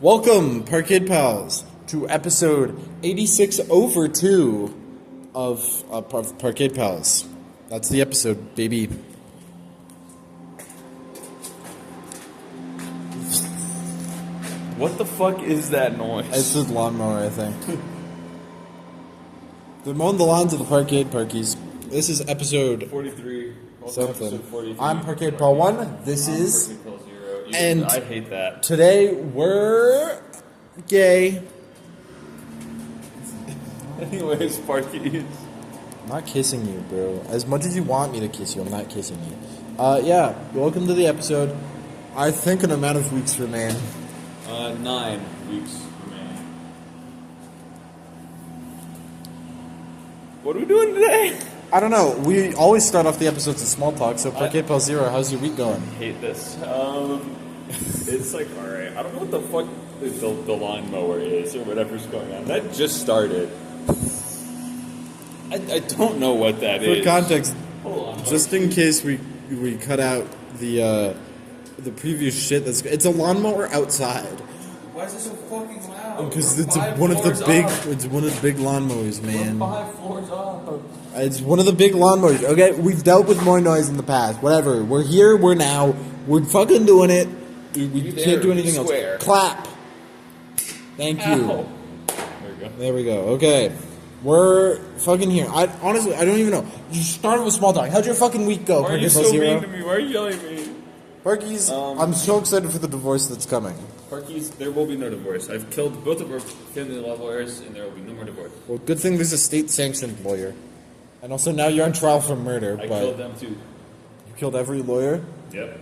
Welcome, Parkade Pals, to episode 86 over 2 of Parkade Pals. That's the episode, baby. What the fuck is that noise? It's a lawnmower, I think. They're mowing the lawns of the Parkade Parkies. This is episode 43. something. Episode 43. I'm Parkade Pal 1. This is... Parkade Pal 0. And I hate that. Today, we're... gay. Anyways, Parkies. I'm not kissing you, bro. As much as you want me to kiss you, I'm not kissing you. Yeah, welcome to the episode. I think an amount of weeks remain. 9 weeks remaining. What are we doing today? I don't know. We always start off the episodes with small talk, so Parkade Pal 0, how's your week going? I hate this. It's like, alright, I don't know what the fuck the lawnmower is or whatever's going on. That just started. I don't know what that is. For context, Hold on. just in case we cut out the previous shit, it's a lawnmower outside. Why is it so fucking loud? Because it's one of the big lawnmowers, man. We're 5 floors up. It's one of the big lawnmowers. Okay, we've dealt with more noise in the past. Whatever. We're here. We're now. We're fucking doing it. We can't do anything else. Clap. Thank you. Ow. There we go. There we go. Okay. We're fucking here. Honestly, I don't even know. You started with small talk. How'd your fucking week go? Why are you Parkade Pal so 0? mean to me? Why are you yelling at me? Parkies, I'm so excited for the divorce that's coming. Parkies, there will be no divorce. I've killed both of our family law lawyers, and there will be no more divorce. Well, good thing there's a state-sanctioned lawyer. And also now you're on trial for murder. I but killed them too. You killed every lawyer? Yep.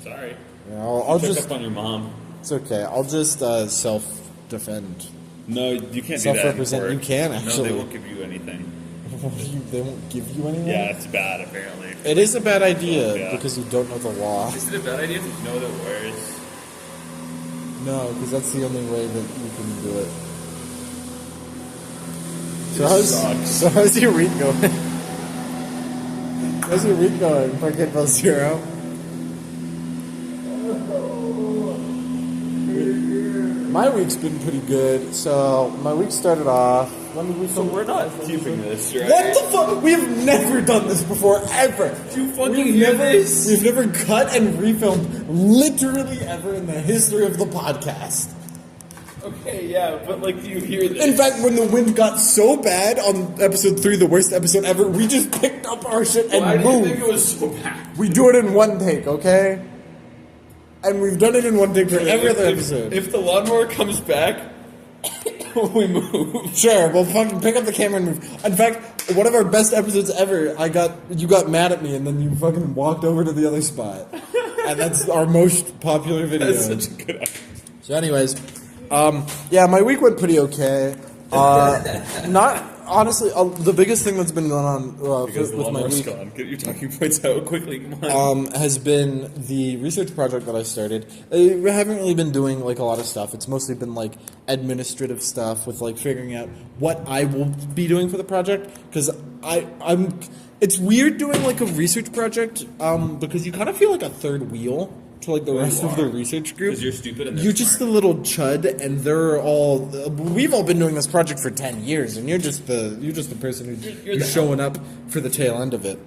Sorry. Yeah, I'll Check just... up on your mom. It's okay. I'll just self-defend. No, you can't do that. Self-represent. In You court. can, actually. No, they won't give you anything. They won't give you anything? Yeah, it's bad, apparently. It is a bad idea Yeah. because you don't know the law. Is it a bad idea to know the words? No, because that's the only way that you can do it. Sucks. So how's your week going? How's your week going, Parkade Pal 0? My week's been pretty good. So my week started off. When did we So we're not keeping this, right? What the fuck? We have never done this before, ever. Did you fucking hear this? We've never cut and refilmed literally ever in the history of the podcast. Okay, yeah, but like, do you hear this? In fact, when the wind got so bad on episode 3, the worst episode ever, we just picked up our shit and Why do you moved. think it was so bad? We do it in one take, okay? And we've done it in one take for every other episode. If the lawnmower comes back, we move. Sure, we'll fucking pick up the camera and move. In fact, one of our best episodes ever, you got mad at me and then you fucking walked over to the other spot. And that's our most popular video. That's such a good idea. So anyways, yeah, my week went pretty okay. Not honestly, the biggest thing that's been going on Because the with my lawnmower's week gone. Get your talking points out quickly. Come on. has been the research project that I started. We haven't really been doing like a lot of stuff. It's mostly been like administrative stuff with like figuring out what I will be doing for the project because I'm. It's weird doing like a research project because you kind of feel like a third wheel to like the rest of the research group. Because you're stupid and they're You're just the little chud, and they're all. We've all been doing this project for 10 years, and you're just the person who's showing up for the tail end of it.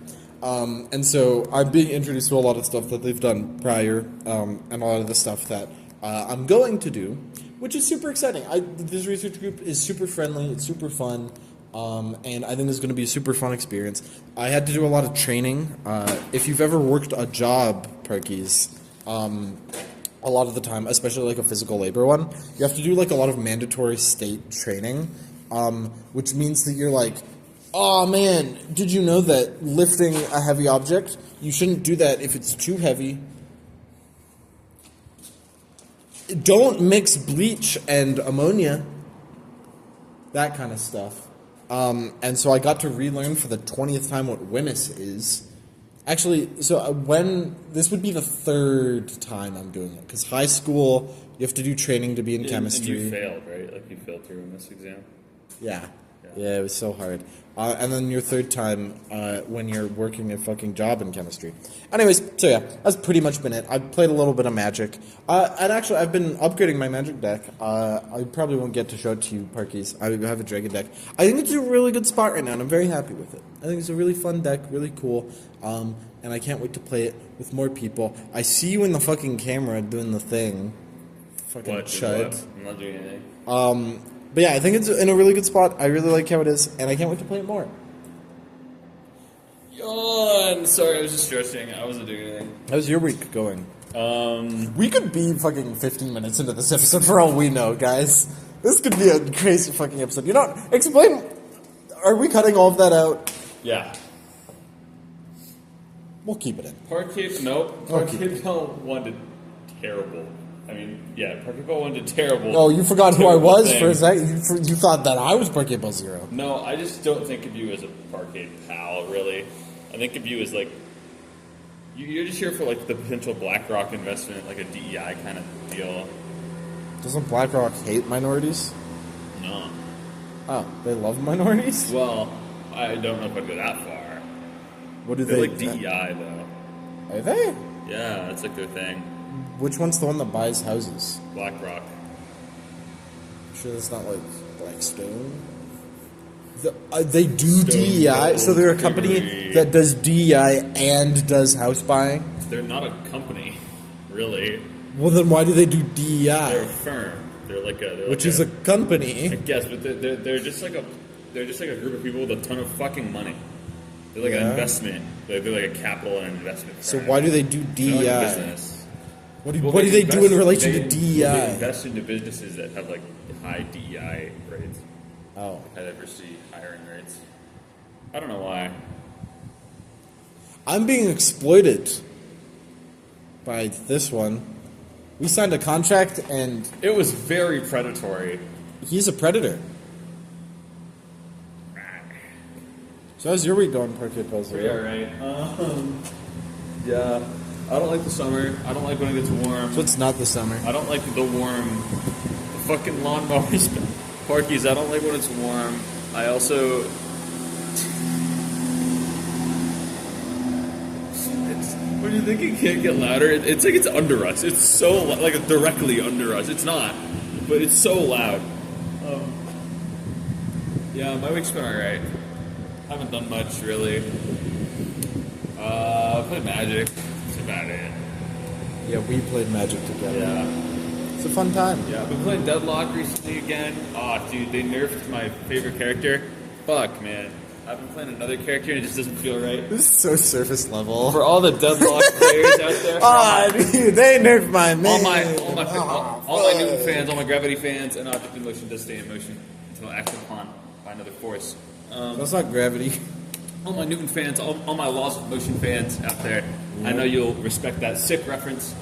And so I'm being introduced to a lot of stuff that they've done prior, and a lot of the stuff that I'm going to do, which is super exciting. This research group is super friendly. It's super fun. And I think it's going to be a super fun experience. I had to do a lot of training. If you've ever worked a job, Parkies, a lot of the time, especially like a physical labor one, you have to do like a lot of mandatory state training, which means that you're like, oh man, did you know that lifting a heavy object, you shouldn't do that if it's too heavy. Don't mix bleach and ammonia. That kind of stuff. And so I got to relearn for the 20th time what WMIS is. Actually, so this would be the 3rd time I'm doing it. Because high school, you have to do training to be in chemistry. And you failed, right? Like you failed through in this exam. Yeah. Yeah, it was so hard. And then your third time when you're working a fucking job in chemistry. Anyways, so yeah, that's pretty much been it. I've played a little bit of Magic. And actually, I've been upgrading my Magic deck. I probably won't get to show it to you, Parkies. I have a Dragon deck. I think it's a really good spot right now, and I'm very happy with it. I think it's a really fun deck, really cool. And I can't wait to play it with more people. I see you in the fucking camera doing the thing. Fucking chud. I'm not doing anything. But yeah, I think it's in a really good spot. I really like how it is, and I can't wait to play it more. Yawn! Sorry, I was just stretching. I wasn't doing anything. How's your week going? We could be fucking 15 minutes into this episode for all we know, guys. This could be a crazy fucking episode. You know, explain... Are we cutting all of that out? Yeah. We'll keep it in. Parkade, nope. Parkade Pal wanted terrible. I mean, yeah, Parkade Pal wanted terrible. Oh, you forgot who I was thing. for a second? You thought that I was Parkade Pal Zero. No, I just don't think of you as a Parkade Pal, really. I think of you as, like... You're just here for, like, the potential BlackRock investment, like a DEI kind of deal. Doesn't BlackRock hate minorities? No. Oh, they love minorities? Well, I don't know if I'd go that far. What do They they... like DEI, though. Are they? Yeah, that's like their thing. Which one's the one that buys houses? BlackRock. Sure that's not like Blackstone? They do Stone DEI, Cold so they're a company Creamery. that does DEI and does house buying? They're not a company, really. Well, then why do they do They're a DEI? firm. They're like a... Which is a I company. guess, but they're just like a... They're just like a group of people with a ton of fucking money. They're like an Yeah. investment. They're like a capital and investment So firm. why do they do They're like a DEI? business. What do Well, they do in relation they- to They DEI? invest into businesses that have like high DEI rates, Oh. high diversity hiring rates. I don't know why. I'm being exploited by this one. We signed a contract and It was very predatory. he's a predator. So how's your week going, Parkade Pal Zero? Yeah, right. Yeah. I don't like the summer. I don't like when it gets warm. So it's not the summer. I don't like the warm. The fucking lawnmowers. Parkies, I don't like when it's warm. I also. When you think it can't get louder, it's like it's under us. It's so like directly under us. It's not, but it's so loud. Yeah, my week's been alright. Haven't done much really. Played Magic. That's about it. Yeah, we played Magic together. Yeah. It's a fun time. Yeah, I've been playing Deadlock recently again. Oh, dude, they nerfed my favorite character. Fuck, man. I've been playing another character and it just doesn't feel right. This is so surface level. For all the Deadlock players out there, Ah, dude, they nerfed my all man. my Newton fans, all my Gravity fans, and Object in Motion does stay in motion until acted upon by another force. That's not gravity. All my Newton fans, all my Laws of Motion fans out there, I know you'll respect that sick reference.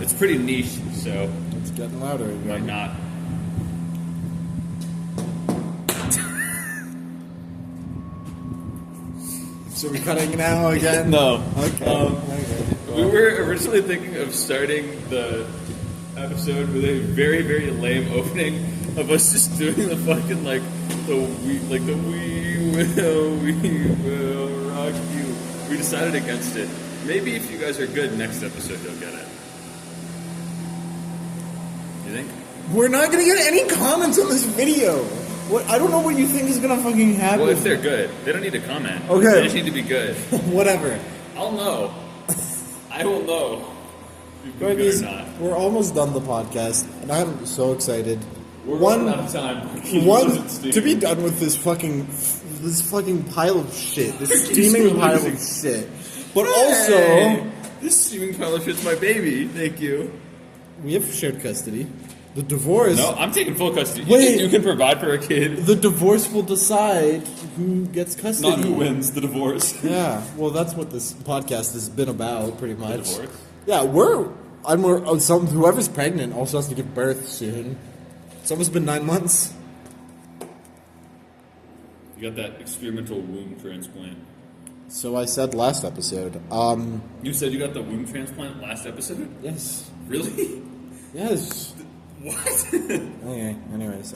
It's pretty niche, so It's getting louder you might again. not. So we're cutting now again? No. Okay. Okay. We were originally thinking of starting the episode with a very, very lame opening of us just doing the fucking we will rock you. We decided against it. Maybe if you guys are good, next episode you'll get it. You think? We're not gonna get any comments on this video. What? I don't know what you think is gonna fucking happen. Well, if they're good, they don't need to comment. Okay. They just need to be good. Whatever. I'll know. I will know. If you're good or not. We're almost done the podcast, and I'm so excited. We're running out of time. To be done with this fucking pile of shit, this steaming pile of shit. But also, this steaming pile of shit's my baby. Thank you. we have shared custody. The divorce. No, I'm taking full custody. Wait. You think you can provide for a kid? The divorce will decide who gets custody. Not who wins the divorce. Yeah, well, that's what this podcast has been about, pretty much. The divorce? Yeah, whoever's pregnant also has to give birth soon. It's almost been 9 months. You got that experimental womb transplant. So I said last episode. You said you got the womb transplant last episode? Yes. Really? Yes. What? Okay, anyways.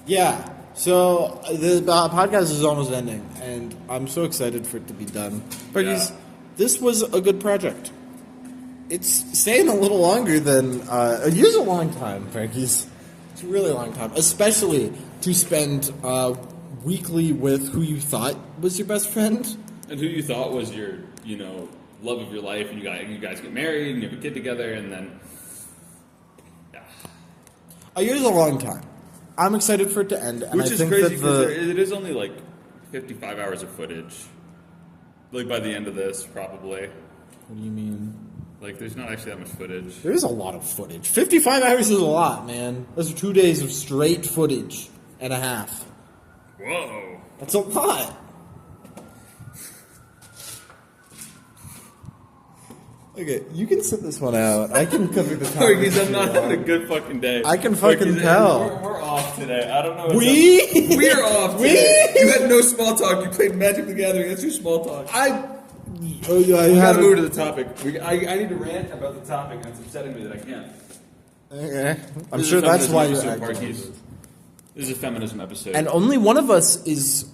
Yeah. So the podcast is almost ending, and I'm so excited for it to be done. Because this was a good project. It's staying a little longer than a year's a long time, Perkies. It's a really long time, especially to spend weekly with who you thought was your best friend and who you thought was your, love of your life, and you guys get married and you have a kid together, and then a year's a long time. I'm excited for it to end, and which I is think crazy that because it is only like 55 hours of footage. Like by the end of this, probably. What do you mean? Like, there's not actually that much footage. There is a lot of footage. 55 hours is a lot, man. Those are 2 days of straight footage and a half. Whoa. That's a lot. Okay, you can sit this one out. I can cover the topic. Because I'm not having a good fucking day. I can fucking tell. We're off today. I don't know. We're off today. You had no small talk. You played Magic the Gathering. That's your small talk. We gotta move to the topic. I need to rant about the topic, and it's upsetting me that I can't. Okay. I'm sure that's why you're acting. This is a feminism episode. And only one of us is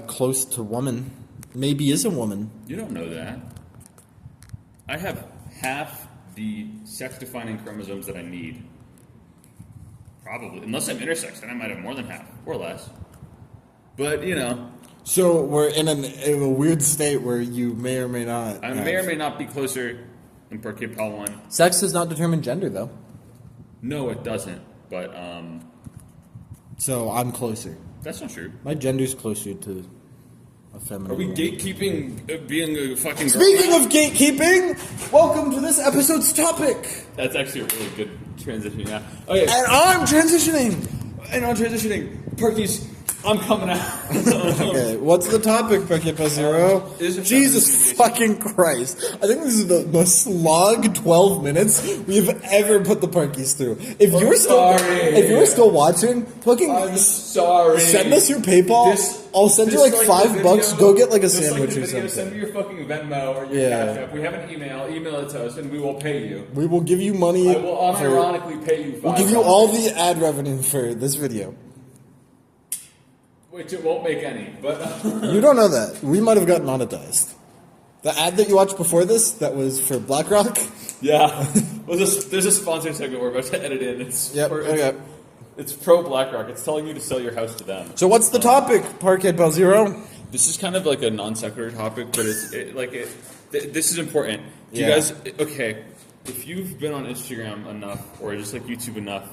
close to woman. Maybe is a woman. You don't know that. I have half the sex-defining chromosomes that I need. Probably. Unless I'm intersex, then I might have more than half. Or less. But, So we're in a weird state where you may or may not. I may or may not be closer in Parkade Pal 1. Sex does not determine gender, though. No, it doesn't. But, So I'm closer. that's not true. My gender's closer to a feminine. Are we gatekeeping being a fucking girl? Speaking of gatekeeping, welcome to this episode's topic. That's actually a really good transition, yeah. Okay. And I'm transitioning. Perkies, I'm coming out. Okay, what's the topic, Parkade Pal Zero? Jesus fucking Christ. I think this is the most slog 12 minutes we've ever put the Parkies through. If you're still watching, fucking I'm sorry. send us your PayPal. I'll send you like $5. Go get like a sandwich or something. Send me your fucking Venmo or your Cash App. We have an email it to us and we will pay you. We will give you money. I will unironically pay you $5. We'll give you all the ad revenue for this video. Which it won't make any, but... You don't know that. We might have gotten monetized. The ad that you watched before this, that was for BlackRock? Yeah. Well, there's a sponsor segment we're about to edit in. It's pro BlackRock. It's telling you to sell your house to them. So what's the topic, Parkade Pal Zero? This is kind of like a non sequitur topic, but this is important. Do Yeah. you guys... Okay, if you've been on Instagram enough, or just like YouTube enough,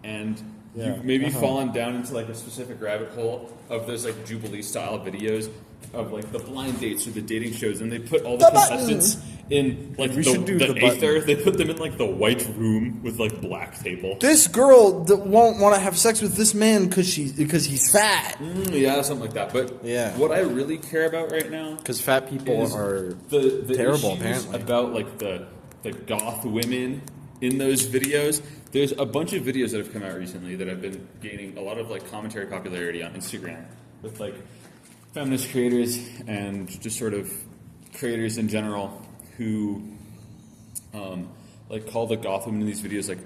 and... You've maybe fallen down into like a specific rabbit hole of those like Jubilee style videos of like the blind dates or the dating shows, and they put all the contestants in like the Aether. They put them in like the white room with like black table. This girl won't want to have sex with this man because he's fat. Yeah, something like that. But what I really care about right now, because fat people are the terrible. issues Apparently, about like the goth women in those videos. There's a bunch of videos that have come out recently that have been gaining a lot of like commentary popularity on Instagram with like feminist creators and just sort of creators in general who like call the goth women in these videos like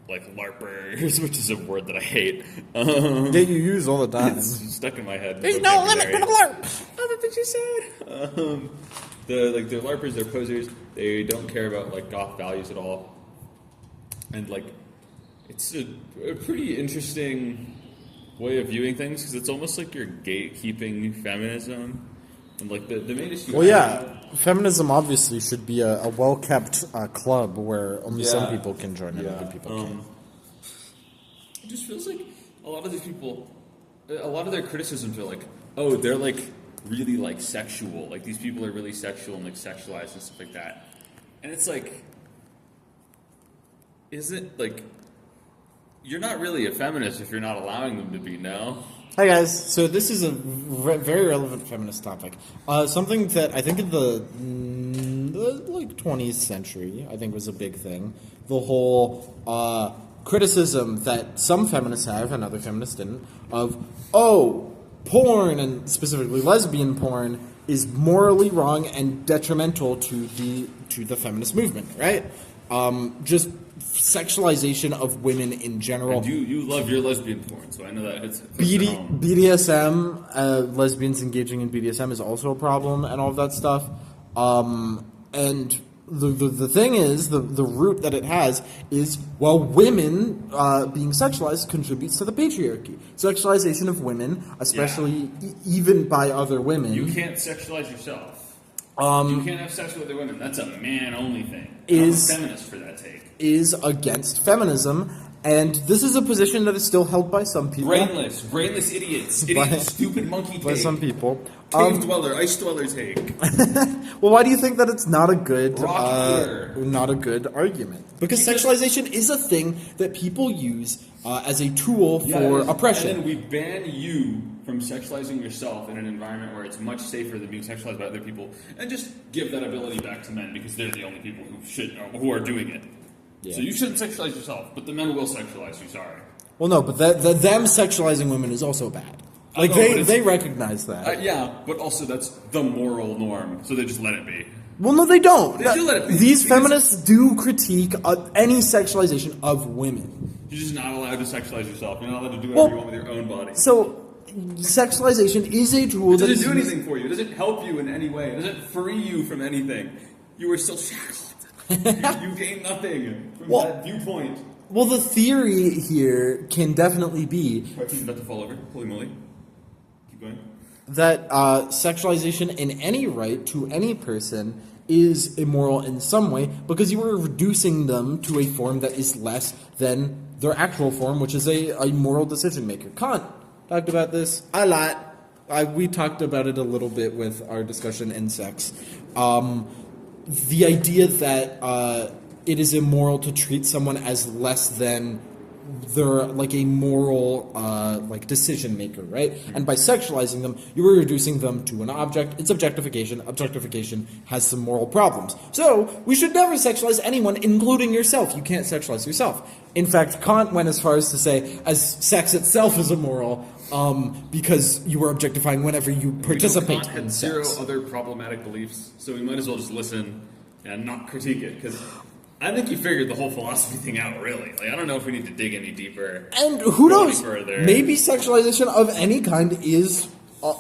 LARPers, which is a word that I hate. that you use all the time. It's stuck in my head. There's no limit to the LARP. Other things you said. They're LARPers, they're posers. They don't care about like goth values at all. And like, it's a pretty interesting way of viewing things because it's almost like you're gatekeeping feminism. And like the main issue. Well, yeah, feminism obviously should be a well-kept club where only some people can join and other people can't. It just feels like a lot of these people, a lot of their criticisms are like, oh, they're like really like sexual. Like these people are really sexual and like sexualized and stuff like that. And it's like, is it like, you're not really a feminist if you're not allowing them to be, no? Hi guys, so this is a very relevant feminist topic. Something that I think in the like 20th century, I think was a big thing. The whole criticism that some feminists have and other feminists didn't of, porn and specifically lesbian porn is morally wrong and detrimental to the to the feminist movement, right? Just sexualization of women in general. And you love your lesbian porn, so I know that hits home. BDSM, lesbians engaging in BDSM is also a problem, and all of that stuff. And the thing is, the root that it has is, well, women being sexualized contributes to the patriarchy. Sexualization of women, especially even by other women. You can't sexualize yourself. You can't have sex with other women. That's a man-only thing. I'm a feminist for that take. Is against feminism, and this is a position that is still held by some people. Brainless idiots. Stupid monkey take. By some people. Cave dweller, ice dweller take. Well, why do you think that it's not a good argument? Because sexualization is a thing that people use as a tool for oppression. And then we ban you from sexualizing yourself in an environment where it's much safer than being sexualized by other people, and just give that ability back to men because they're the only people who are doing it. Yeah. So you shouldn't sexualize yourself, but the men will sexualize you. Sorry. Well, no, but them sexualizing women is also bad. Like they recognize that. But also that's the moral norm, so they just let it be. Well, no, they don't. They do let it be. These feminists do critique any sexualization of women. You're just not allowed to sexualize yourself. You're not allowed to do whatever you want with your own body. So, sexualization is a tool that doesn't do anything for you. It doesn't help you in any way. It doesn't free you from anything. You are still shackled. You gain nothing from that viewpoint. Well, the theory here can definitely be... He's about to fall over. Holy moly. Keep going. That sexualization in any right to any person is immoral in some way because you are reducing them to a form that is less than their actual form, which is a moral decision maker. Kant talked about this a lot. We talked about it a little bit with our discussion in sex. The idea that it is immoral to treat someone as less than they're like a moral decision maker, right? And by sexualizing them, you are reducing them to an object. It's objectification. Objectification has some moral problems. So we should never sexualize anyone, including yourself. You can't sexualize yourself. In fact, Kant went as far as to say, as sex itself is immoral, because you are objectifying whenever you participate Kant had in zero sex. other problematic beliefs, so we might as well just listen and not critique it, because I think you figured the whole philosophy thing out, really. Like, I don't know if we need to dig any deeper. And who knows? Further. Maybe sexualization of any kind is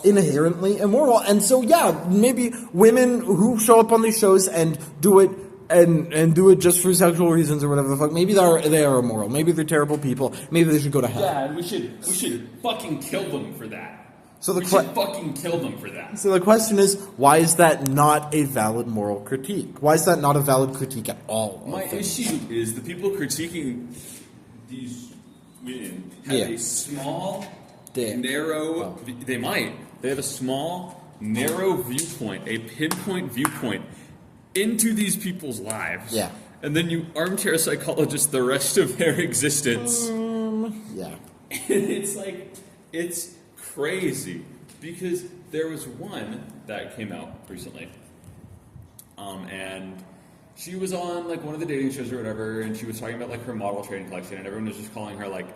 inherently immoral. And so, maybe women who show up on these shows and do it and do it just for sexual reasons or whatever the fuck, maybe they are immoral. Maybe they're terrible people. Maybe they should go to hell. Yeah, and we should fucking kill them for that. So we should fucking kill them for that. So the question is, why is that not a valid moral critique? Why is that not a valid critique at all? My issue is the people critiquing these women have a small, narrow... They have a small, narrow viewpoint, a pinpoint viewpoint into these people's lives. Yeah. And then you armchair psychologist the rest of their existence. Yeah. And it's like, it's crazy, because there was one that came out recently, and she was on like one of the dating shows or whatever, and she was talking about like her model trading collection, and everyone was just calling her like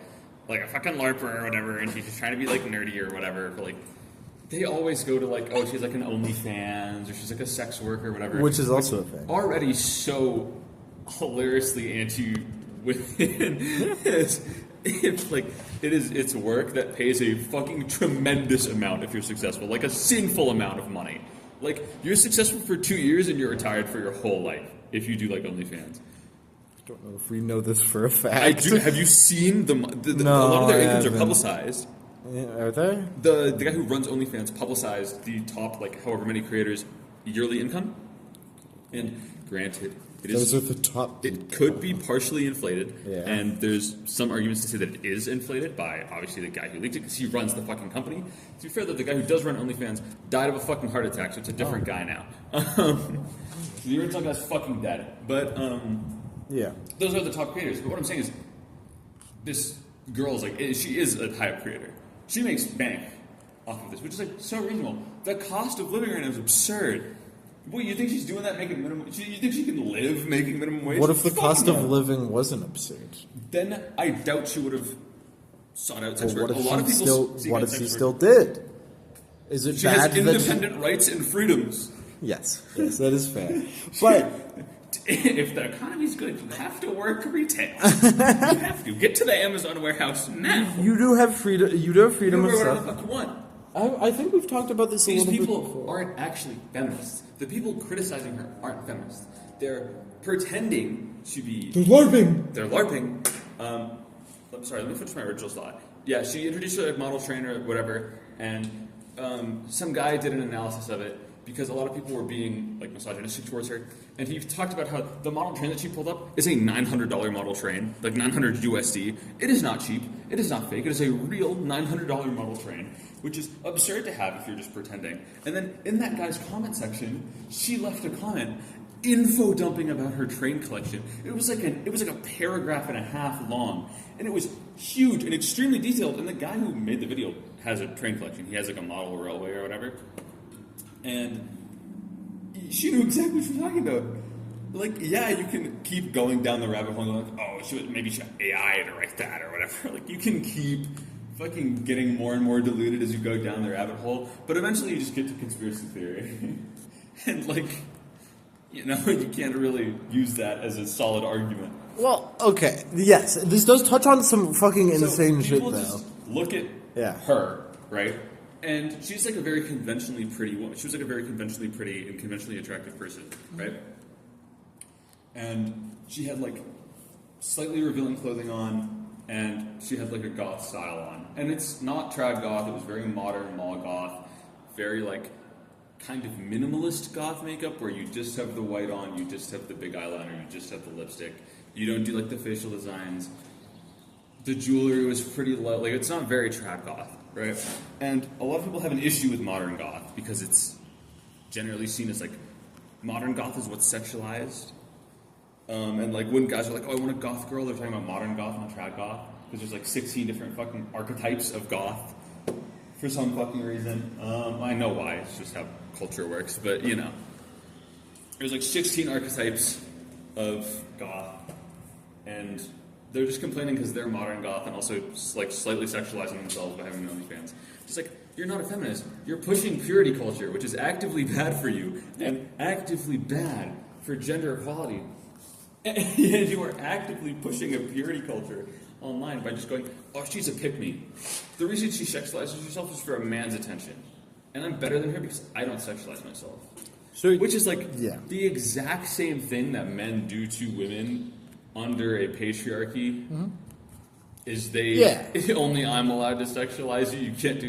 a fucking LARPer or whatever, and she's just trying to be like nerdy or whatever. But, like, they always go to like, oh, she's like an OnlyFans, or she's like a sex worker or whatever, which is also a thing. Already so hilariously anti-women. It's work that pays a fucking tremendous amount if you're successful, like a sinful amount of money. Like, you're successful for 2 years and you're retired for your whole life if you do like OnlyFans. I don't know if we know this for a fact. I do. Have you seen no, a lot of their incomes are publicized. Yeah, are they? The guy who runs OnlyFans publicized the top like however many creators' yearly income, and granted. Those are the top. It could be partially inflated, and there's some arguments to say that it is inflated by, obviously, the guy who leaked it, because he runs the fucking company. To be fair, though, the guy who does run OnlyFans died of a fucking heart attack, so it's a different guy now. The original guy's fucking dead. But, those are the top creators. But what I'm saying is, this girl's like, she is a high-up creator. She makes bank off of this, which is like so reasonable. The cost of living right now is absurd. Well, you think she's doing that making minimum? You think she can live making minimum wage? What if the cost of living wasn't absurd? Then I doubt she would have sought out sex work. What if she still did? Is it she bad has independent rights and freedoms? Yes, that is fair. But if the economy's good, you have to work retail. You have to get to the Amazon warehouse now. you do have freedom. You do have freedom of Whatever the stuff. fuck you want. I think we've talked about this a These little bit people before. aren't actually feminists. The people criticizing her aren't feminists. They're pretending to be. They're LARPing. They're LARPing. I'm sorry, let me finish my original thought. Yeah, she introduced her like model trainer or whatever, and some guy did an analysis of it because a lot of people were being like misogynistic towards her, and he talked about how the model train that she pulled up is a $900 model train, like 900 USD. It is not cheap. It is not fake. It is a real $900 model train, which is absurd to have if you're just pretending. And then in that guy's comment section, she left a comment info dumping about her train collection. It was like a paragraph and a half long, and it was huge and extremely detailed. And the guy who made the video has a train collection. He has like a model railway or whatever, and she knew exactly what she was talking about. Like, yeah, you can keep going down the rabbit hole and like, oh, maybe she had AI to write that or whatever. Like, you can keep fucking getting more and more diluted as you go down the rabbit hole, but eventually you just get to conspiracy theory. And like, you know, you can't really use that as a solid argument. Well, okay, yes, this does touch on some fucking insane shit, people though. just look at her, right? And she's like a very conventionally pretty woman. She was like a very conventionally pretty and conventionally attractive person, right? And she had like slightly revealing clothing on, and she had like a goth style on. And it's not trad goth, it was very modern mall goth, very like kind of minimalist goth makeup where you just have the white on, you just have the big eyeliner, you just have the lipstick. You don't do like the facial designs. The jewelry was pretty low. Like, it's not very trad goth, right? And a lot of people have an issue with modern goth because it's generally seen as like modern goth is what's sexualized. And like when guys are like, oh, I want a goth girl, they're talking about modern goth, not trad goth, because there's like 16 different fucking archetypes of goth for some fucking reason. I know why, it's just how culture works, but you know. There's like 16 archetypes of goth, and they're just complaining because they're modern goth and also like slightly sexualizing themselves by having OnlyFans. Just like, you're not a feminist. You're pushing purity culture, which is actively bad for you and actively bad for gender equality. And you are actively pushing a purity culture online by just going, oh, she's a pick-me. The reason she sexualizes herself is for a man's attention. And I'm better than her because I don't sexualize myself. So, which is like the exact same thing that men do to women under a patriarchy. Mm-hmm. Is only I'm allowed to sexualize you. You can't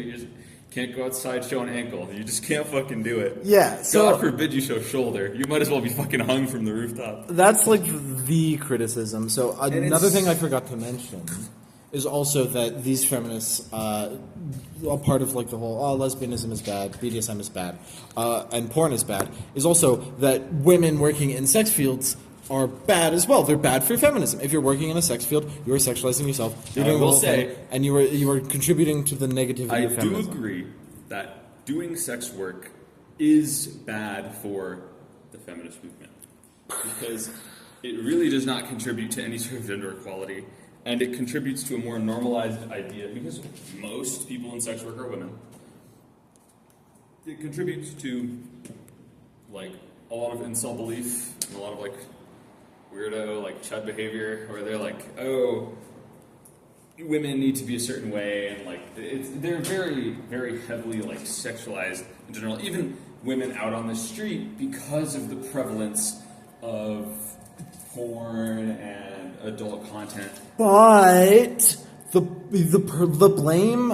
can't go outside showing ankle. You just can't fucking do it. Yeah. So, God forbid you show shoulder. You might as well be fucking hung from the rooftop. That's like the criticism. So another thing I forgot to mention is also that these feminists, a part of like the whole lesbianism is bad, BDSM is bad, and porn is bad, is also that women working in sex fields are bad as well. They're bad for feminism. If you're working in a sex field, you are sexualizing yourself. You're doing the whole thing, and you are contributing to the negativity of feminism. I do agree that doing sex work is bad for the feminist movement because it really does not contribute to any sort of gender equality, and it contributes to a more normalized idea because most people in sex work are women. It contributes to like a lot of incel belief and a lot of like weirdo, like chud behavior, where they're like, oh, women need to be a certain way, and like they're very, very heavily like sexualized in general. Even women out on the street, because of the prevalence of porn and adult content. But the blame,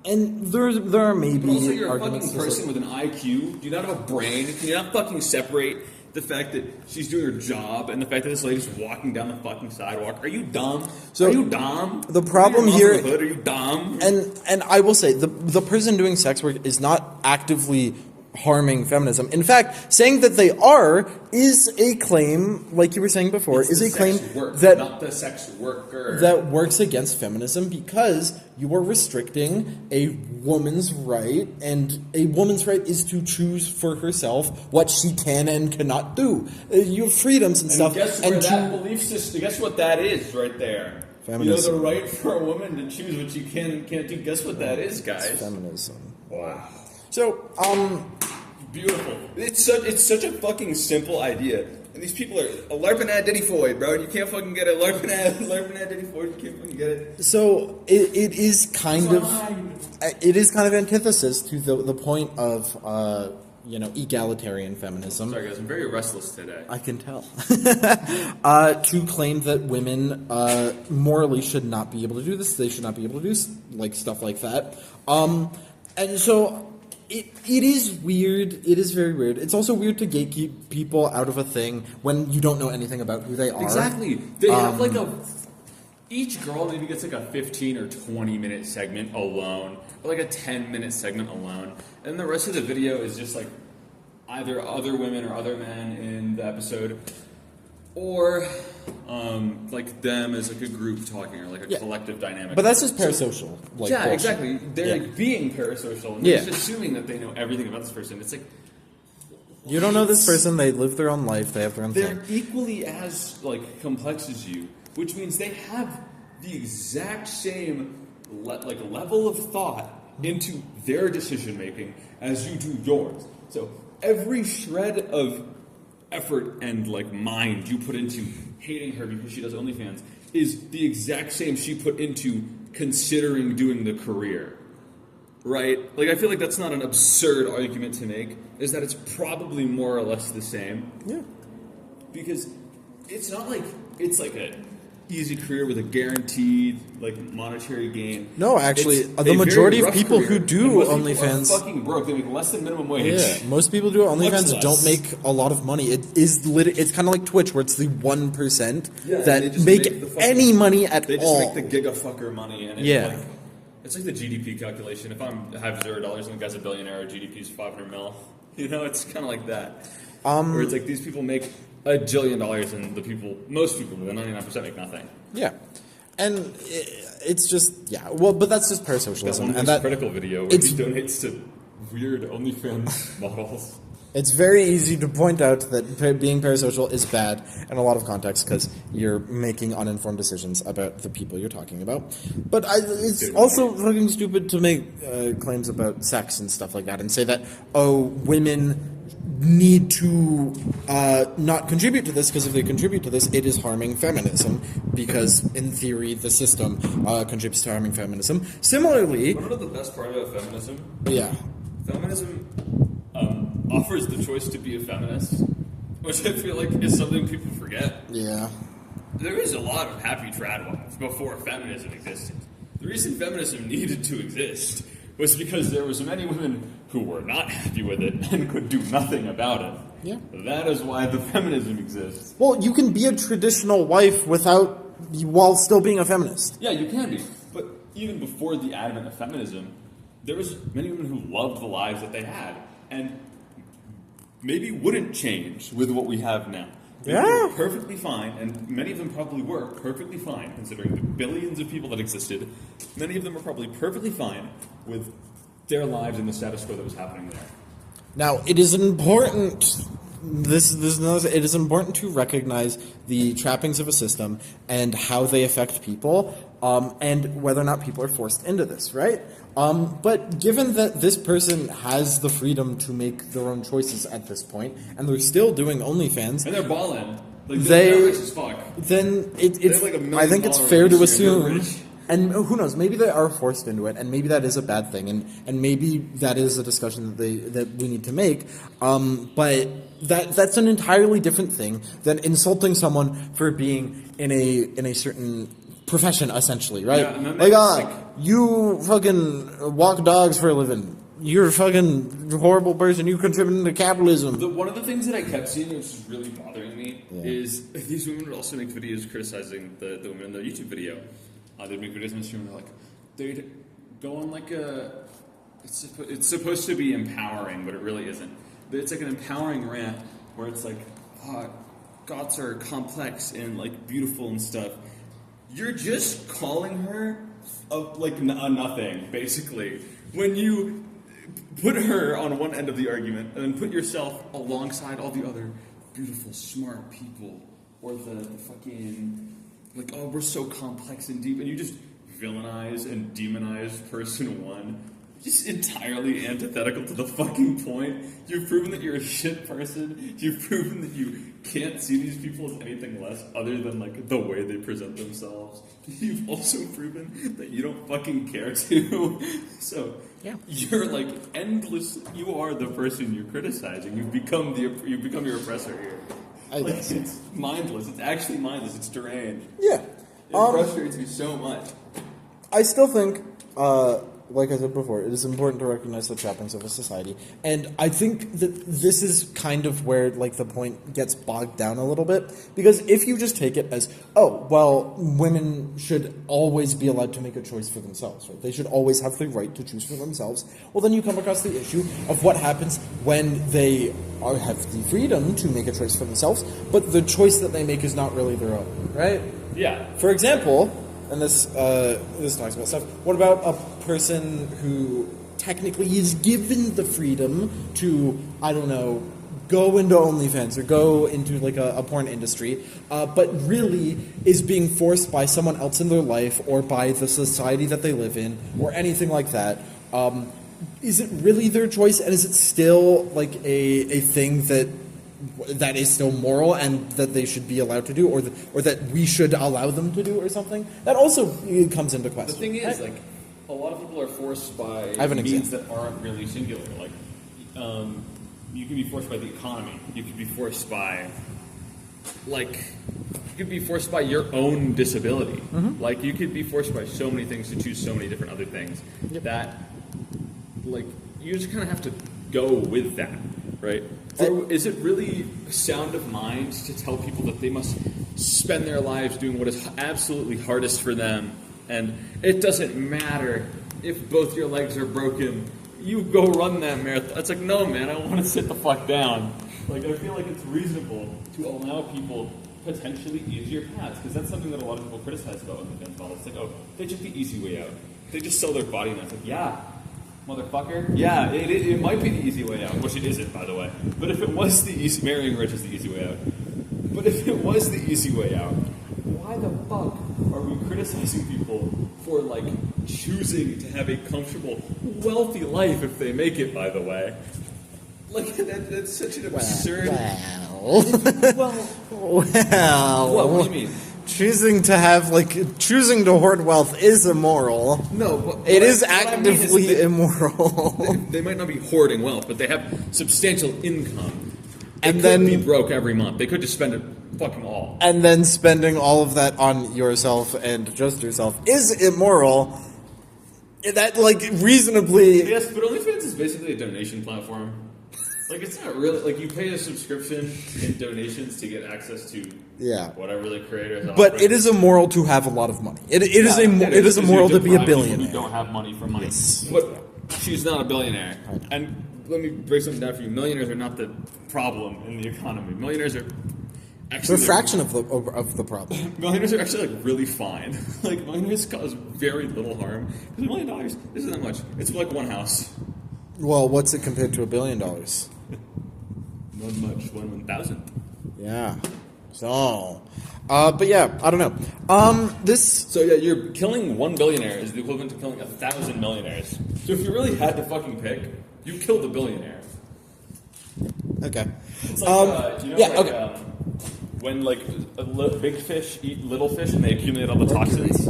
and there are maybe but also you're a arguments fucking person with an IQ. Do you not have a brain? Can you not fucking separate the fact that she's doing her job and the fact that this lady's walking down the fucking sidewalk? Are you dumb? So are you dumb? The problem here, are you dumb? And I will say the person doing sex work is not actively harming feminism. In fact, saying that they are is a claim, like you were saying before, it's is a claim work, that not the sex worker that works against feminism because you are restricting a woman's right, and a woman's right is to choose for herself what she can and cannot do. You have freedoms and stuff. Guess that belief system? Guess what that is right there. Feminism. You know, the right for a woman to choose what you can and can't do. Guess what that is, guys? It's feminism. Wow. So, Beautiful. It's such a fucking simple idea. And these people are a LARPing ad Diddy Floyd, bro. You can't fucking get a LARPing ad Diddy Floyd. You can't fucking get it. So it is kind of antithesis to the point of egalitarian feminism. Sorry guys, I'm very restless today. I can tell. To claim that women morally should not be able to do this, they should not be able to do stuff like that. And so it is weird. It is very weird. It's also weird to gatekeep people out of a thing when you don't know anything about who they are. Exactly. They have each girl maybe gets like a 15 or 20 minute segment alone, or like a 10-minute segment alone, and the rest of the video is just like either other women or other men in the episode, or like them as like a group talking, or like a collective dynamic. But that's just parasocial. Yeah, exactly. They're like being parasocial, and they're just assuming that they know everything about this person. It's like, you don't know this person. They live their own life. They have their own thing. They're equally as like complex as you, which means they have the exact same level of thought into their decision making as you do yours. So every shred of effort and like mind you put into hating her because she does OnlyFans is the exact same she put into considering doing the career. Right? Like, I feel like that's not an absurd argument to make, is that it's probably more or less the same. Yeah. Because it's not like it's like a easy career with a guaranteed like monetary gain. No, actually, the majority of people who do OnlyFans are fucking broke. They make less than minimum wage. Yeah, most people do OnlyFans don't make a lot of money. It's kind of like Twitch, where it's the 1% that make any money at all. They just make the gigafucker money, and it's like the GDP calculation. If I have $0 and the guy's a billionaire, GDP is 500 mil. You know, it's kind of like that. Where it's like these people make $1 jillion, and most people, the 99% make nothing. Yeah, and it's just but that's just parasocialism. And that critical video where he donates to weird OnlyFans models. It's very easy to point out that being parasocial is bad in a lot of contexts because you're making uninformed decisions about the people you're talking about. But it's also fucking stupid to make claims about sex and stuff like that and say that, women need to not contribute to this because if they contribute to this, it is harming feminism because, in theory, the system contributes to harming feminism. Similarly... What about the best part about feminism? Yeah. Feminism offers the choice to be a feminist, which I feel like is something people forget. Yeah. There is a lot of happy trad wives before feminism existed. The reason feminism needed to exist was because there was many women who were not happy with it and could do nothing about it. Yeah. That is why the feminism exists. Well, you can be a traditional wife while still being a feminist. Yeah, you can be. But even before the advent of feminism, there was many women who loved the lives that they had and maybe wouldn't change with what we have now. They were perfectly fine, and many of them probably were perfectly fine, considering the billions of people that existed. Many of them were probably perfectly fine with their lives and the status quo that was happening there. Now, it is important. It is important to recognize the trappings of a system and how they affect people, and whether or not people are forced into this, right? But given that this person has the freedom to make their own choices at this point, and they're still doing OnlyFans, and they're balling, they're rich as fuck. Then I think it's fair to assume. And who knows? Maybe they are forced into it, and maybe that is a bad thing, and maybe that is a discussion that we need to make. But that's an entirely different thing than insulting someone for being in a certain profession, essentially, right? Yeah, you fucking walk dogs for a living. You're a fucking horrible person. You contribute to capitalism. One of the things that I kept seeing, which is really bothering me, is these women would also make videos criticizing the women in the YouTube video. They'd make videos on the stream, they'd go on like a... It's supposed to be empowering, but it really isn't. But it's like an empowering rant where it's like, gods are complex and like beautiful and stuff. You're just calling her a nothing, basically. When you put her on one end of the argument and then put yourself alongside all the other beautiful, smart people, or the fucking... we're so complex and deep, and you just villainize and demonize person one. just entirely antithetical to the fucking point. You've proven that you're a shit person. You've proven that you can't see these people as anything less other than like the way they present themselves. You've also proven that you don't fucking care to. So you're like endless. You are the person you're criticizing. You've become your oppressor here. It's mindless. It's actually mindless. It's deranged. Yeah. It frustrates me so much. I still think, like I said before, it is important to recognize the trappings of a society. And I think that this is kind of where, like, the point gets bogged down a little bit. Because if you just take it as, oh, well, women should always be allowed to make a choice for themselves, right? They should always have the right to choose for themselves. Well, then you come across the issue of what happens when they have the freedom to make a choice for themselves, but the choice that they make is not really their own, right? Yeah. For example, and this talks about stuff, what about a person who technically is given the freedom to, I don't know, go into OnlyFans or go into like a porn industry, but really is being forced by someone else in their life or by the society that they live in or anything like that? Is it really their choice, and is it still like a thing that is still moral and that they should be allowed to do, or that we should allow them to do, or something? That also comes into question. The thing is, like, a lot of people are forced by means that aren't really singular. Like, you can be forced by the economy. You could be forced by, your own disability. Mm-hmm. Like, you could be forced by so many things to choose so many different other things that, like, you just kind of have to go with that, right? Or is it really sound of mind to tell people that they must spend their lives doing what is absolutely hardest for them, and it doesn't matter if both your legs are broken, you go run that marathon? It's like, no, man, I want to sit the fuck down. Like, I feel like it's reasonable to allow people potentially easier paths, because that's something that a lot of people criticize about OnlyFans models. It's like, oh, they took the easy way out. They just sell their body, and it's like, yeah, motherfucker. Yeah, it might be the easy way out, which it isn't, by the way. But if it was the easy, marrying rich is the easy way out. But if it was the easy way out, why the fuck are we criticizing people for, like, choosing to have a comfortable, wealthy life if they make it, by the way? Like, that's such an absurd... Well... What do you mean? Choosing to hoard wealth is immoral. No, but it is actively immoral. They might not be hoarding wealth, but they have substantial income. They and could then be broke every month. They could just spend it fucking all. And then spending all of that on yourself and just yourself is immoral. That, like, reasonably... Yes, but OnlyFans is basically a donation platform. Like, it's not really... Like, you pay a subscription in donations to get access to whatever the creators offer. But it is immoral to have a lot of money. It is immoral to be a billionaire. Who don't have money for money. Yes. But she's not a billionaire. And let me break something down for you. Millionaires are not the problem in the economy. Millionaires are... Actually, they're a fraction of the problem. Millionaires are actually, like, really fine. Like, millionaires cause very little harm. Because $1 million isn't that much. It's like one house. Well, what's it compared to $1 billion? Not much. 1,000. Yeah. So, but yeah, I don't know. So yeah, you're killing one billionaire is the equivalent to killing 1,000 millionaires. So if you really had to fucking pick, you killed a billionaire. Okay. It's like, when, like, big fish eat little fish and they accumulate all the toxins.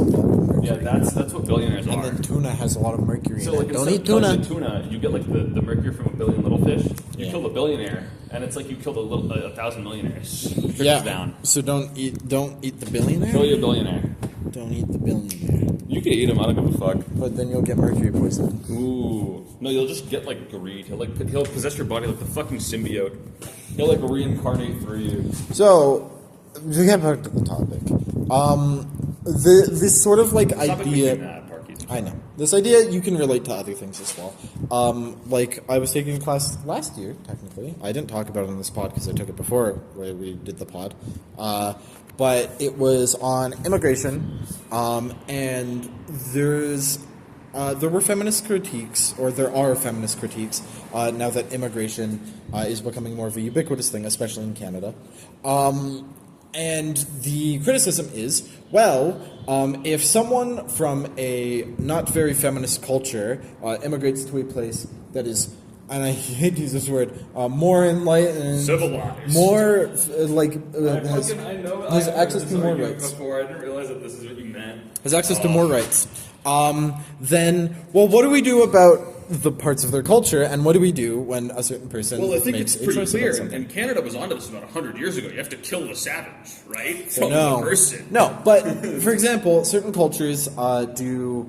Yeah, that's what billionaires are. And then tuna has a lot of mercury in it. Like, don't eat tuna. Tuna, you get, like, the mercury from a billion little fish. You killed a billionaire, and it's like you killed 1,000 millionaires. Down. So don't eat the billionaire. Kill your billionaire. Don't eat the billionaire. You can eat him. I don't give a fuck. But then you'll get mercury poisoning. Ooh. No, you'll just get, like, greed. He'll possess your body like the fucking symbiote. He'll, like, reincarnate through you. So, to get back to the topic, this sort of, like, idea... I know. This idea, you can relate to other things as well. Like, I was taking a class last year, technically. I didn't talk about it on this pod because I took it before where we did the pod. But it was on immigration, and there were feminist critiques, or there are feminist critiques, now that immigration is becoming more of a ubiquitous thing, especially in Canada. And the criticism is, well, if someone from a not very feminist culture immigrates to a place that is, and I hate to use this word, more enlightened, civilized, more has access to more rights. Before, I didn't realize that this is what you meant. Has access to more rights. Then, well, what do we do about the parts of their culture, and what do we do when a certain person Well, I think makes it's a pretty choice about clear, something? and Canada was onto this about 100 years ago. You have to kill the savage, right? Kill No, the person. no, but for example, certain cultures do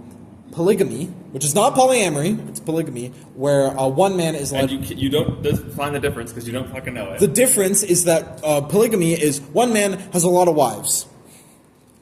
polygamy, which is not polyamory, it's polygamy, where one man is allowed. And you don't find the difference because you don't fucking know it. The difference is that polygamy is one man has a lot of wives,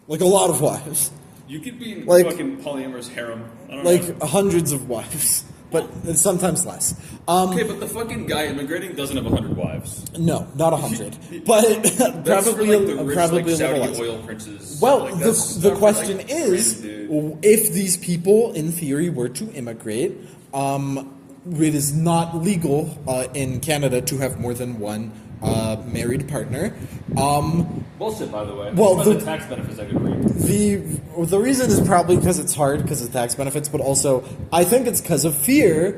like a lot of wives, You could be in like- fucking polyamorous harem. I don't like know. hundreds of wives, but sometimes less. Okay, but the fucking guy immigrating doesn't have 100 wives. No, not 100, but That's probably for, like, the rich, probably like, a little Saudi less. oil princes. Well, Like, that's the stuff for, question like, is, random dude. if these people, in theory, were to immigrate, it is not legal in Canada to have more than one married partner. Bullshit, by the way. Well, What about the tax benefits I could read? The reason is probably because it's hard because of tax benefits, but also I think it's because of fear,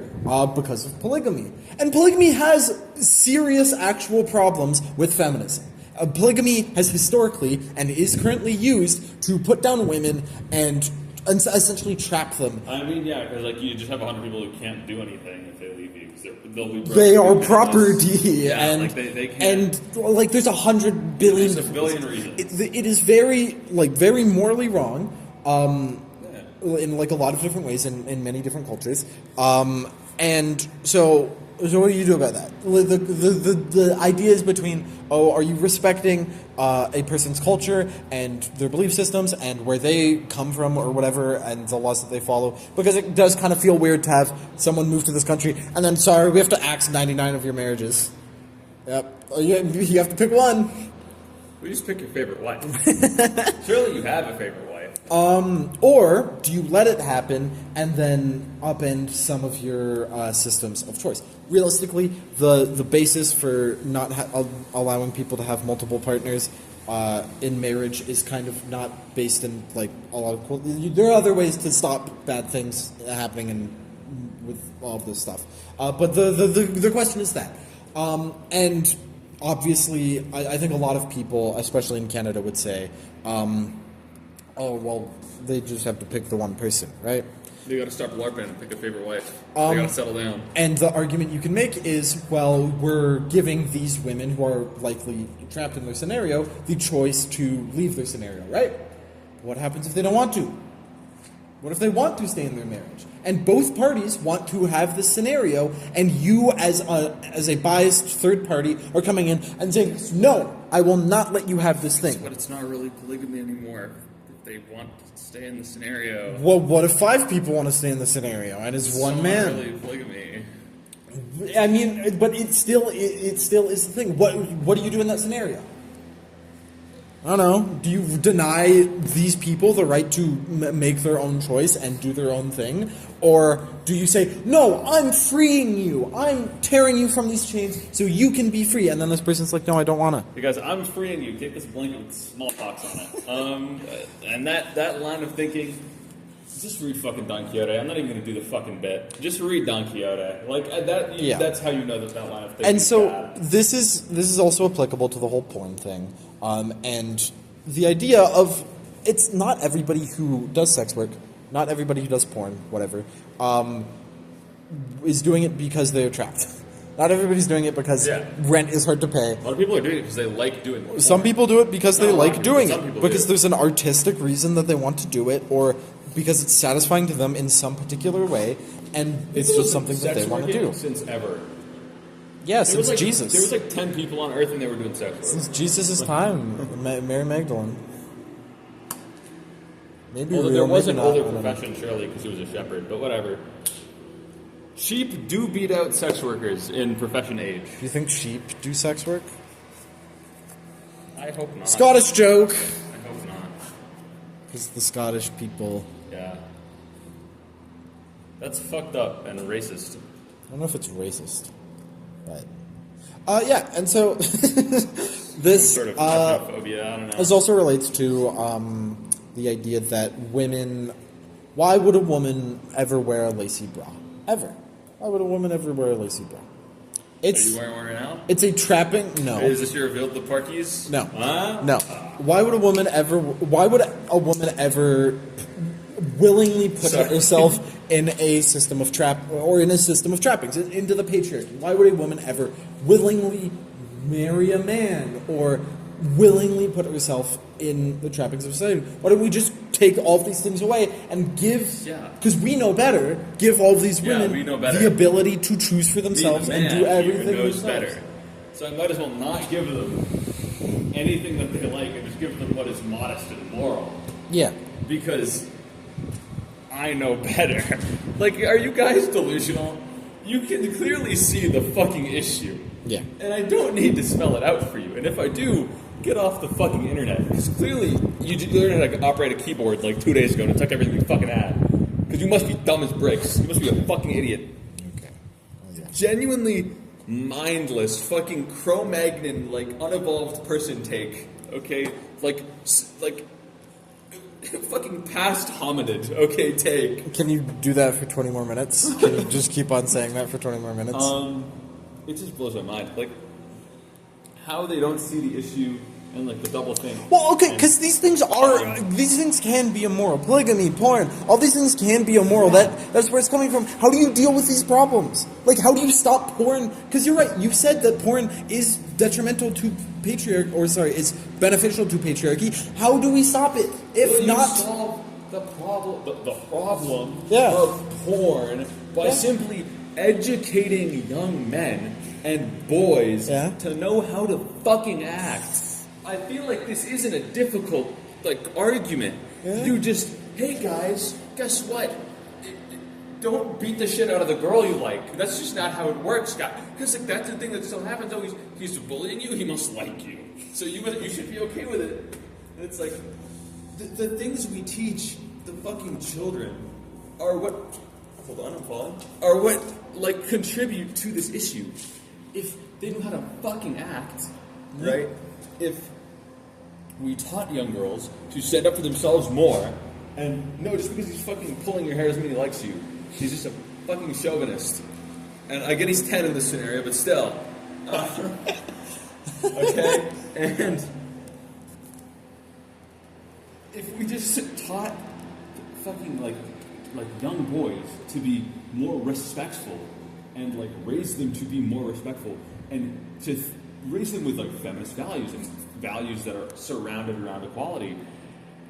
because of polygamy. And polygamy has serious actual problems with feminism. Polygamy has historically and is currently used to put down women and essentially trap them. I mean, yeah, because like you just have 100 people who can't do anything if they leave you because they'll be broke. They are Because- property, Yeah, and like they can't. and like there's 100 billion. There's a billion reasons. It is very morally wrong, in like a lot of different ways in many different cultures, and so what do you do about that? The idea is between, are you respecting a person's culture and their belief systems and where they come from or whatever and the laws that they follow? Because it does kind of feel weird to have someone move to this country and then, sorry, we have to axe 99 of your marriages. Yep. You have to pick one. We just pick your favorite wife. Surely you have a favorite wife. Or do you let it happen and then upend some of your systems of choice? Realistically, the basis for not allowing people to have multiple partners in marriage is kind of not based in like a lot of. There are other ways to stop bad things happening with all of this stuff. But the question is that, and obviously, I think a lot of people, especially in Canada, would say. Oh, well, they just have to pick the one person, right? They gotta stop LARPing and pick a favorite wife. They gotta settle down. And the argument you can make is, well, we're giving these women who are likely trapped in their scenario the choice to leave their scenario, right? What happens if they don't want to? What if they want to stay in their marriage? And both parties want to have this scenario, and you, as a biased third party, are coming in and saying, no, I will not let you have this thing. But it's not really polygamy anymore. If they want to stay in the scenario. Well, what if 5 people want to stay in the scenario and it's one not man? really polygamy. I mean, but it still is the thing. What do you do in that scenario? I don't know. Do you deny these people the right to make their own choice and do their own thing? Or do you say, no, I'm freeing you. I'm tearing you from these chains so you can be free. And then this person's like, no, I don't want to. Because I'm freeing you. Take this blanket with smallpox on it. And that line of thinking, just read fucking Don Quixote. I'm not even going to do the fucking bit. Just read Don Quixote. Like that. Yeah. That's how you know that line of thinking. And so is bad. this is also applicable to the whole porn thing, and the idea of it's not everybody who does sex work, not everybody who does porn, whatever, is doing it because they're trapped. Not everybody's doing it because rent is hard to pay. A lot of people are doing it because they like doing it. Some people do it because they Not a lot of like people, doing some it, people because do. there's an artistic reason that they want to do it, or because it's satisfying to them in some particular way, and it's just something that they want to do. Since ever. Yeah, There since was like, Jesus. There was like 10 people on Earth and they were doing sex work. Since Jesus' time, Mary Magdalene. Maybe Although real, there was maybe an not, older I don't know. profession, surely, because he was a shepherd, but whatever. Sheep do beat out sex workers in profession age. Do you think sheep do sex work? I hope not. Scottish joke. I hope not. Because the Scottish people. Yeah. That's fucked up and racist. I don't know if it's racist, but yeah. And so This sort of ethnophobia. I don't know. This also relates to the idea that women. Why would a woman ever wear a lacy bra? Ever? Why would a woman ever wear a lacy bra? Are you wearing one right now? It's a trapping. No. Is this your revealed the Parkies? No. Huh? No. Why would a woman ever willingly put herself in a system of trappings into the patriarchy? Why would a woman ever willingly marry a man or willingly put herself in the trappings of society? Why don't we just take all of these things away and give, because we know better, give all of these women the ability to choose for themselves and do everything knows themselves. Better. So I might as well not give them anything that they like and just give them what is modest and moral. Yeah. Because I know better. Like, are you guys delusional? You can clearly see the fucking issue. Yeah. And I don't need to spell it out for you. And if I do, get off the fucking internet. Because clearly, you learned how to operate a keyboard like 2 days ago and detect everything you fucking had. Because you must be dumb as bricks. You must be a fucking idiot. Okay. Oh, yeah. Genuinely mindless, fucking Cro-Magnon, like, unevolved person take. Okay? Like fucking past hominid, okay, take. Can you do that for 20 more minutes? Can you just keep on saying that for 20 more minutes? It just blows my mind. Like, how they don't see the issue and, like, the double thing. Well, okay, because these things can be immoral. Polygamy, porn, all these things can be immoral. That's where it's coming from. How do you deal with these problems? Like, how do you stop porn? Because you're right, you said that porn is detrimental to is beneficial to patriarchy. How do we stop it? If not, solve the problem Yeah. of porn by simply educating young men and boys to know how to fucking act. I feel like this isn't a difficult, like, argument. Yeah. You just, hey guys, guess what? Don't beat the shit out of the girl you like. That's just not how it works, guys. Because, like, that's the thing that still happens. Oh, he's bullying you, he must like you. So you should be okay with it. And it's like, the things we teach the fucking children are what, hold on, I'm falling, are what, like, contribute to this issue. If they knew how to fucking act, right? If we taught young girls to stand up for themselves more, and no, just because he's fucking pulling your hair doesn't mean he likes you. He's just a fucking chauvinist. And I get he's 10 in this scenario, but still. Okay? And if we just taught fucking, like young boys to be more respectful and, like, raise them to be more respectful and to raise them with, like, feminist values and values that are surrounded around equality,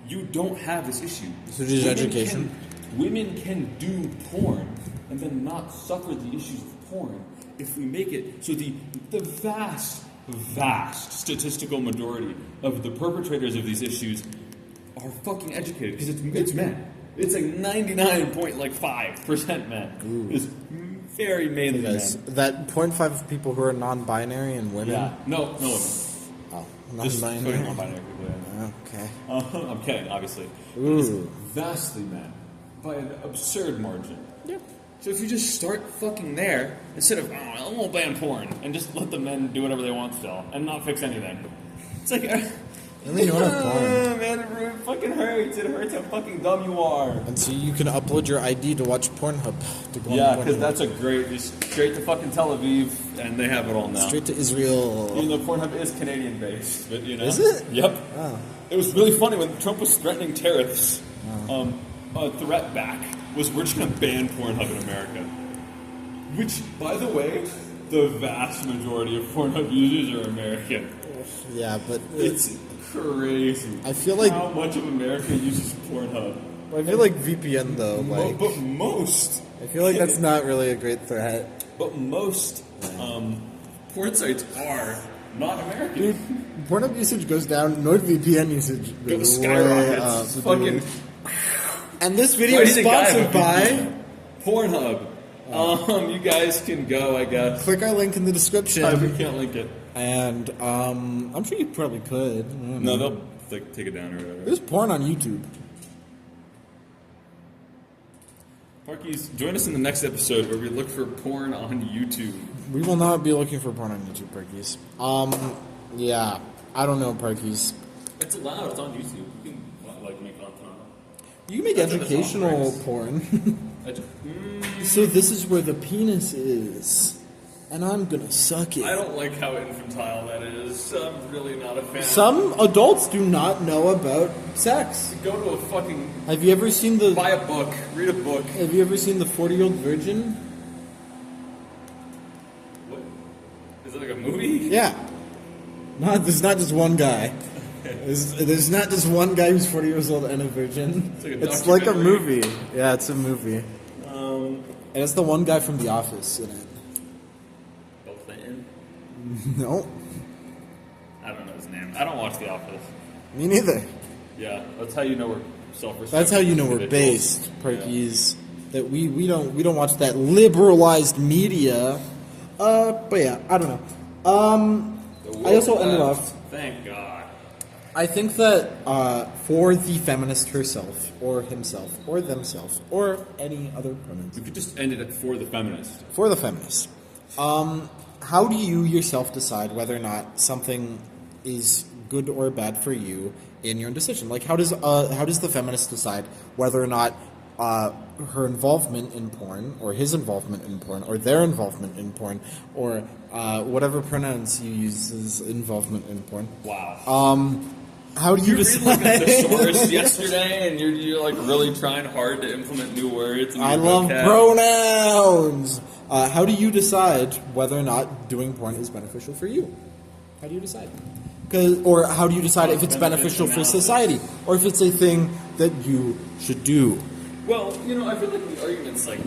you don't have this issue. So just education. Women can do porn and then not suffer the issues of porn if we make it so the vast statistical majority of the perpetrators of these issues are fucking educated, because it's men. It's like 99.5% men. Ooh. It's very mainly men. That 0.5 of people who are non-binary and women. Yeah. No women. Oh, Just non-binary. non-binary people. Yeah. Okay. I'm kidding, obviously. Ooh. It's vastly men by an absurd margin. Yep. So if you just start fucking there, instead of, I won't ban porn, and just let the men do whatever they want still, and not fix anything. It's like, And then you don't have porn. man, it fucking hurts. It hurts how fucking dumb you are. And so you can upload your ID to watch Pornhub. Yeah, because that's just straight to fucking Tel Aviv, and they have it all now. Straight to Israel. Even though Pornhub is Canadian-based, but, you know. Is it? Yep. Oh. It was really funny when Trump was threatening tariffs. A threat back was, we're just going to ban Pornhub in America. Which, by the way, the vast majority of Pornhub users are American. Yeah, but It's crazy. I feel like how much of America uses Pornhub. I feel like VPN though, But most. I feel like that's not really a great threat. But most porn sites are not American. Dude, Pornhub usage goes down. NordVPN usage goes skyrockets. way up. Fucking. And this video is sponsored by Pornhub. You guys can go, I guess. Click our link in the description. We can't link it. And I'm sure you probably could. No, they'll take it down or whatever. There's porn on YouTube. Parkies, join us in the next episode where we look for porn on YouTube. We will not be looking for porn on YouTube, Parkies. Yeah. I don't know, Parkies. It's allowed. It's on YouTube. You can like make content on it. You can make educational porn. So this is where the penis is, and I'm gonna suck it. I don't like how infantile that is. I'm really not a fan. Some adults do not know about sex. Go to a fucking... Have you ever seen the... Buy a book. Read a book. Have you ever seen the 40-Year-Old Virgin? What? Is it like a movie? Yeah. There's not just one guy. There's not just one guy who's 40 years old and a virgin. It's like a movie. Yeah, it's a movie. And it's the one guy from The Office in it. Bill Clinton? No. I don't know his name. I don't watch The Office. Me neither. Yeah, that's how you know we're self-respecting. That's how you know we're based, Perkies. Yeah. That we don't watch that liberalized media. But yeah, I don't know. I also ended off. Thank God. I think that for the feminist herself, or himself, or themselves, or any other pronouns. We could just end it at for the feminist. For the feminist. How do you yourself decide whether or not something is good or bad for you in your decision? Like, how does the feminist decide whether or not her involvement in porn, or his involvement in porn, or their involvement in porn, or whatever pronouns you use as involvement in porn? Wow. How do you decide? Read like a thesaurus yesterday, and you're like really trying hard to implement new words. I love pronouns. How do you decide whether or not doing porn is beneficial for you? How do you decide? Or how do you decide if it's beneficial for society, or if it's a thing that you should do? Well, I feel like the argument's like,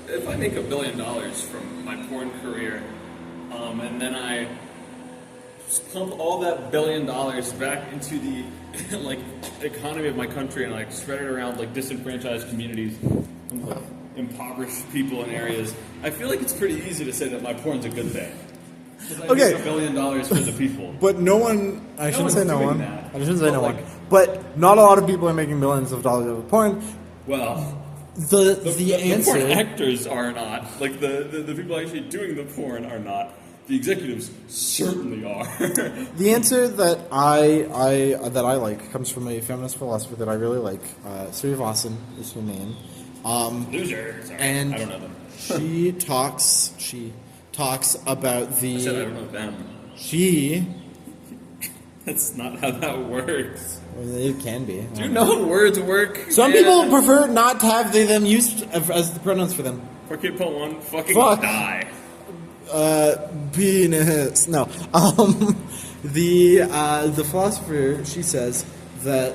if I make $1 billion from my porn career, and then I just pump all that $1 billion back into the like economy of my country and like spread it around like disenfranchised communities and like impoverished people in areas, I feel like it's pretty easy to say that my porn's a good thing. I make $1 billion for the people. But no one, I shouldn't say no one. That. I shouldn't say no one. But not a lot of people are making millions of dollars over porn. Well, the answer... The porn actors are not. Like, the people actually doing the porn are not. The executives certainly are. The answer that I like comes from a feminist philosopher that I really like. Sri Vasan is her name. Loser. Sorry. And I don't know them. she talks about the... I said I don't know them. That's not how that works. It can be. Do you know how words work? Some people prefer not to have them used as the pronouns for them. Parkade Pal 1, Fuck. die. Penis. No. The philosopher, she says that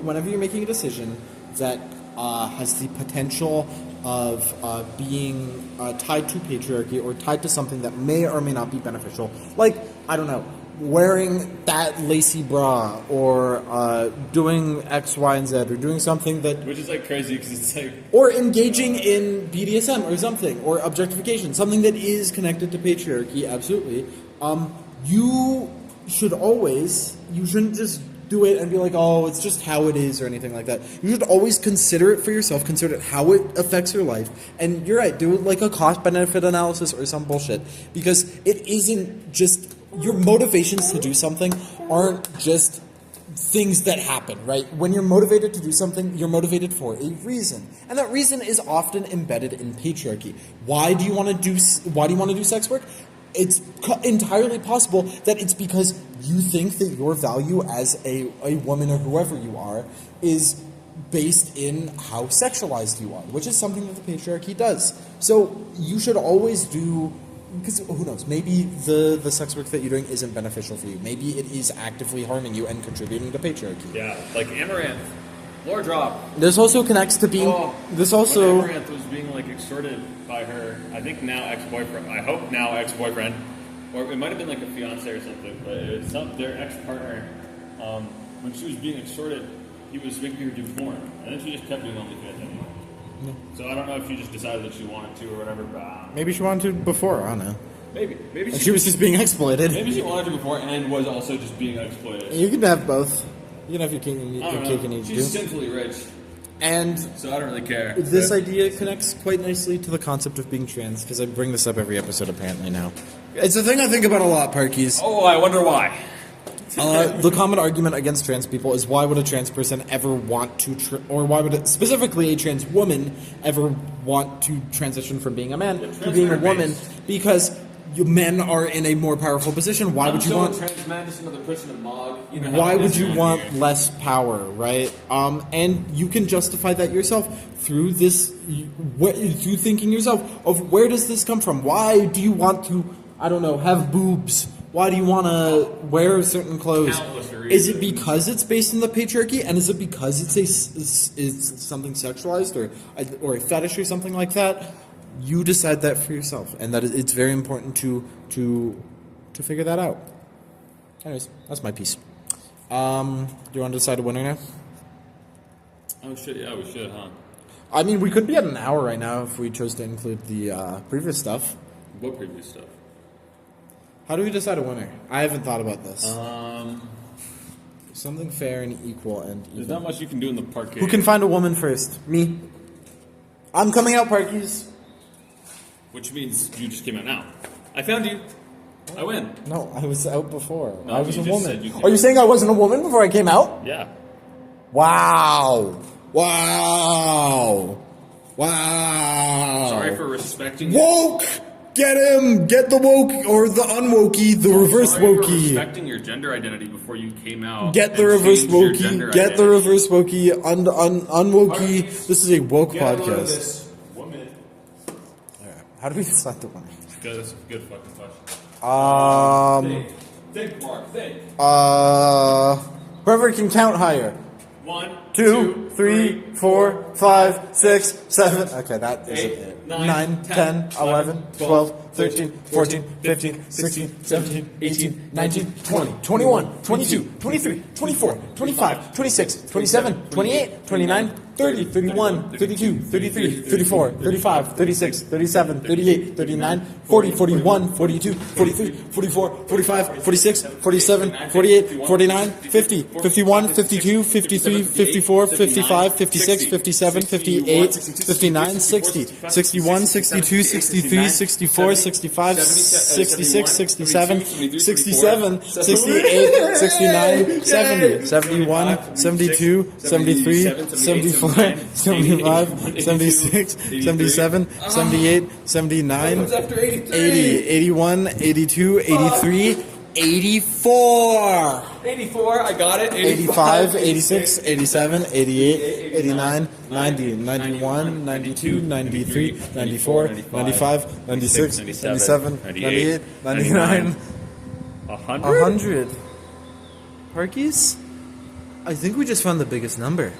whenever you're making a decision that has the potential of being tied to patriarchy or tied to something that may or may not be beneficial, like, I don't know, wearing that lacy bra, or doing X, Y, and Z, or doing something that... Which is, like, crazy, because it's like... Or engaging in BDSM or something, or objectification, something that is connected to patriarchy, absolutely. You shouldn't just do it and be like, oh, it's just how it is, or anything like that. You should always consider it for yourself, consider how it affects your life, and you're right, do like a cost-benefit analysis or some bullshit, because it isn't just... Your motivations to do something aren't just things that happen, right? When you're motivated to do something, you're motivated for a reason, and that reason is often embedded in patriarchy. Why do you want to do sex work? It's entirely possible that it's because you think that your value as a woman or whoever you are is based in how sexualized you are, which is something that the patriarchy does. So you should always do... Because who knows, maybe the sex work that you're doing isn't beneficial for you. Maybe it is actively harming you and contributing to patriarchy. Yeah, like Amaranth. Lore drop. This also connects to being... When Amaranth was being, like, extorted by her, I think now ex-boyfriend. I hope now ex-boyfriend. Or it might have been, like, a fiance or something. But it's their ex-partner. When she was being extorted, he was making her do porn. And then she just kept doing OnlyFans anyway. Yeah. So I don't know if she just decided that she wanted to or whatever, but... Maybe she wanted to before, I don't know. Maybe she was just being exploited. Maybe she wanted to before and was also just being exploited. You can have both. You can have your cake and eat too. She's sinfully rich. And... So I don't really care. This idea connects quite nicely to the concept of being trans, because I bring this up every episode apparently now. It's a thing I think about a lot, Parkies. Oh, I wonder why. The common argument against trans people is why would a trans person ever want to, or why would specifically a trans woman ever want to transition from being a man to being a woman? Because men are in a more powerful position. Why would you want? Trans man, just another person in Mog. Why would you want less power, right? And you can justify that yourself through this, through thinking yourself of where does this come from? Why do you want to, I don't know, have boobs? Why do you want to wear certain clothes? Is it because it's based in the patriarchy, and is it because it's something sexualized or a fetish or something like that? You decide that for yourself, and that it's very important to figure that out. Anyways, that's my piece. Do you want to decide a winner now? Oh shit! Yeah, we should, huh? I mean, we could be at an hour right now if we chose to include the previous stuff. What previous stuff? How do we decide a winner? I haven't thought about this. Something fair and equal and even. There's not much you can do in the Parkade. Who can find a woman first? Me. I'm coming out, Parkies. Which means you just came out now. I found you. I win. No, I was out before. No, I was you a just woman. said you came Are you out. saying I wasn't a woman before I came out? Yeah. Wow. Wow. Wow. Sorry for respecting. Woke! Get him! Get the woke or the unwokey, the reverse Sorry for wokey. respecting your gender identity before you came out. Get the and reverse changed your wokey. gender Get the identity. reverse wokey. Unwokey. This is a woke podcast. This woman. Alright, how do we decide the winner? Good, that's a good fucking question. Think, Mark. Think. Whoever can count higher. 1, 2, 3, 4, 5, 6, 7. Okay, that is 8, it. 9, 9, 10, 11, 12, 13, 14, 15, 16, 17, 18, 19, 20, 21, 22, 23, 24, 25, 26, 27, 28, 29, 30, 31, 32, 33, 34, 35, 36, 37, 38, 39, 40, 41, 42, 43, 44, 45, 46, 47, 48, 49, 50, 51, 52, 53, 54, 55, 56, 57, 58, 59, 60, 61, 62, 63, 64, 65, 66, 67, 67, 68, 69, 70, 71, 72, 73, 74, 75, 76, 77, 78, 79, 80, 81, 82, 83, 84. 84, I got it. 85, 86, 87, 88, 89, 90, 91, 92, 93, 94, 95, 96, 97, 98, 99, 100. Parkies? I think we just found the biggest number.